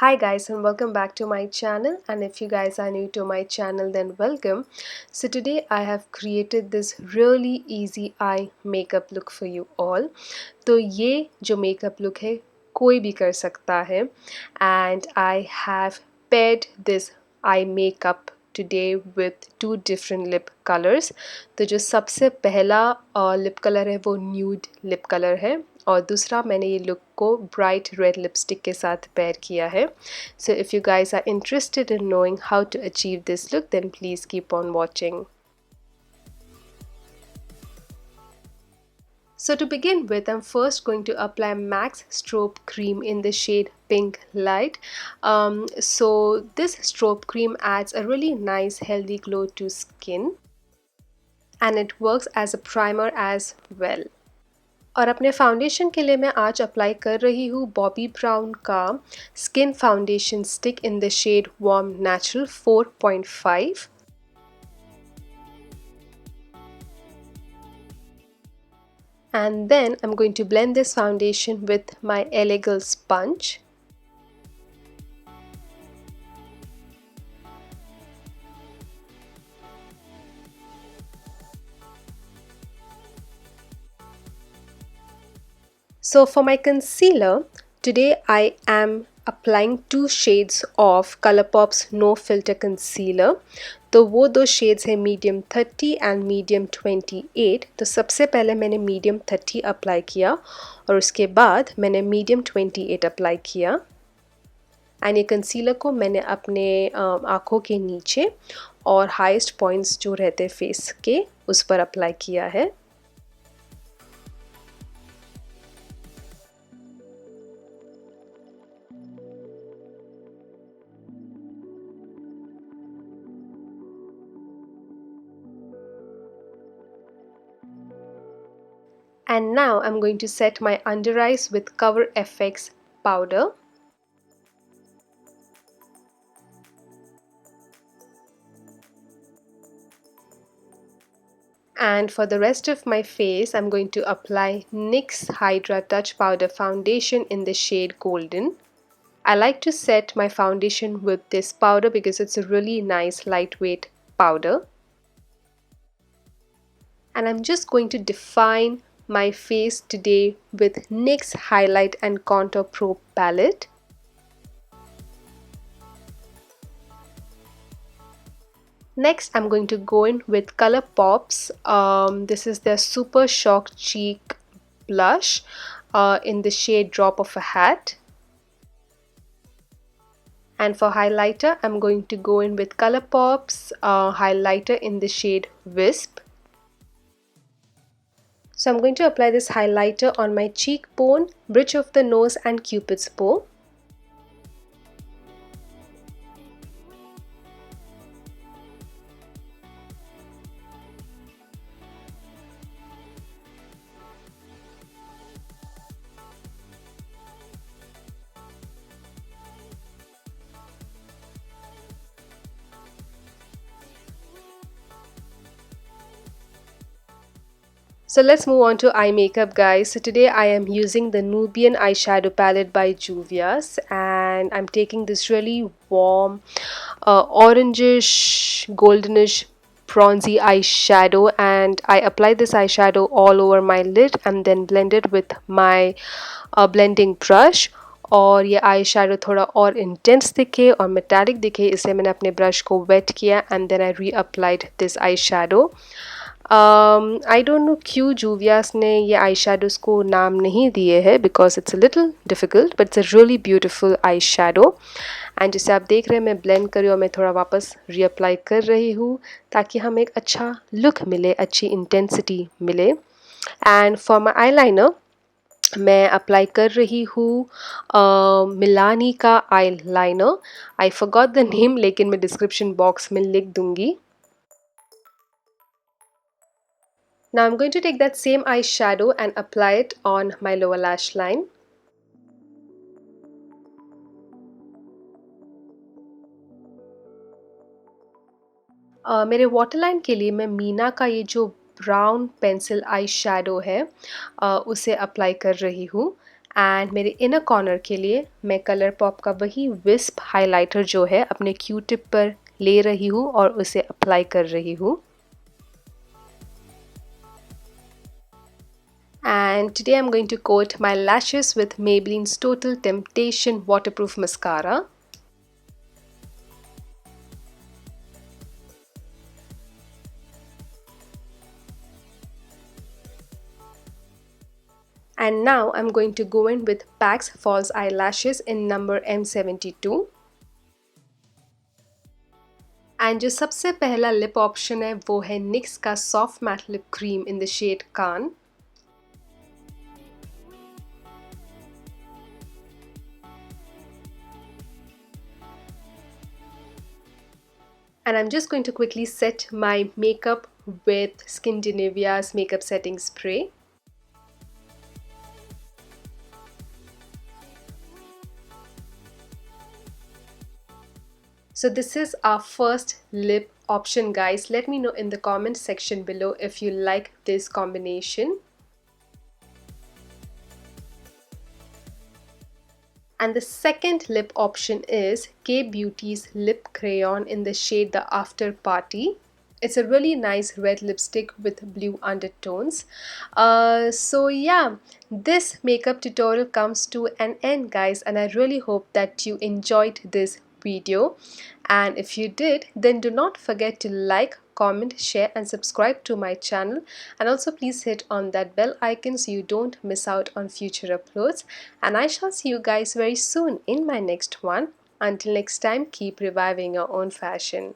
Hi guys, and welcome back to my channel, and if you guys are new to my channel then welcome. So today I have created this really easy eye makeup look for you all. तो ये जो makeup look है कोई भी कर सकता है, and I have paired this eye makeup today with two different lip colors. तो जो सबसे पहला lip color है वो nude lip color है, और दूसरा मैंने ये लुक को ब्राइट रेड लिपस्टिक के साथ पेयर किया है. So if you guys are interested in knowing how to achieve this look, then please keep on watching. So to begin with, I'm first going to apply MAC's Strobe Cream in the shade Pink Light. So this Strobe Cream adds a really nice healthy glow to skin, and it works as a primer as well. और अपने foundation के लिए मैं आज apply कर रही हूँ Bobbi Brown का skin foundation stick in the shade warm natural 4.5. And then I'm going to blend this foundation with my LA Girl sponge. So for my concealer, today I am applying two shades of ColourPop's No Filter Concealer. तो वो दो shades हैं medium 30 and medium 28. तो सबसे पहले मैंने medium 30 apply किया और उसके बाद मैंने मीडियम 28 अप्लाई किया. एंड ये कंसीलर को मैंने अपने आँखों के नीचे और हाईएस्ट पॉइंट्स जो रहते फेस के उस पर अप्लाई किया है. And now I'm going to set my under eyes with Cover FX powder. And for the rest of my face, I'm going to apply NYX Hydra Touch Powder Foundation in the shade Golden. I like to set my foundation with this powder because it's a really nice lightweight powder. And I'm just going to define my face today with NYX Highlight and Contour Pro palette. Next, I'm going to go in with ColourPop's. This is their Super Shock Cheek Blush in the shade Drop of a Hat. And for highlighter, I'm going to go in with ColourPop's highlighter in the shade Wisp. So I'm going to apply this highlighter on my cheekbone, bridge of the nose and Cupid's bow. So let's move on to eye makeup, guys. So today I am using the Nubian eyeshadow palette by JUVIAS, and I'm taking this really warm orangish goldenish bronzy eyeshadow, and I apply this eyeshadow all over my lid and then blend it with my blending brush. और ये eye shadow थोड़ा और intense दिखे और metallic दिखे, इसलिए मैंने अपने ब्रश को वेट किया एंड देन आई री applied this eye shadow. I don't know क्यों जूवियास ने ये आई शेडोज को नाम नहीं दिए हैं, because it's a little difficult, but it's a really beautiful eye shadow. And जैसे आप देख रहे हैं मैं ब्लेंड कर रही हूँ और मैं थोड़ा वापस रीअप्लाई कर रही हूँ ताकि हमें एक अच्छा लुक मिले, अच्छी इंटेंसिटी मिले. And for my eye liner मैं अप्लाई कर रही हूँ मिलानी का eye liner. I forgot the name, लेकिन मैं डिस्क्रिप्शन बॉक्स में लिख दूँगी. Now I'm going to take that same eyeshadow and apply it on my lower lash line. मेरे waterline के लिए मैं मीना का ये जो ब्राउन पेंसिल आई शेडो है उसे अप्लाई कर रही हूँ. एंड मेरे इनर कॉर्नर के लिए मैं कलर पॉप का वही विस्प हाइलाइटर जो है अपने क्यू टिप पर ले रही हूँ और उसे अप्लाई कर रही हूँ. And today I'm going to coat my lashes with Maybelline's Total Temptation Waterproof Mascara. And now I'm going to go in with PAC's False Eyelashes in number M72. And जो सबसे पहला लिप ऑप्शन है वो है NYX का soft matte lip cream in the shade Cannes. And I'm just going to quickly set my makeup with Skindinavia's makeup setting spray. So this is our first lip option, guys. Let me know in the comment section below if you like this combination. And the second lip option is K Beauty's lip crayon in the shade The After Party. It's a really nice red lipstick with blue undertones. So yeah, this makeup tutorial comes to an end, guys, and I really hope that you enjoyed this video. And if you did, then do not forget to like, comment, share and subscribe to my channel, and also please hit on that bell icon so you don't miss out on future uploads. And I shall see you guys very soon in my next one. Until next time, keep reviving your own fashion.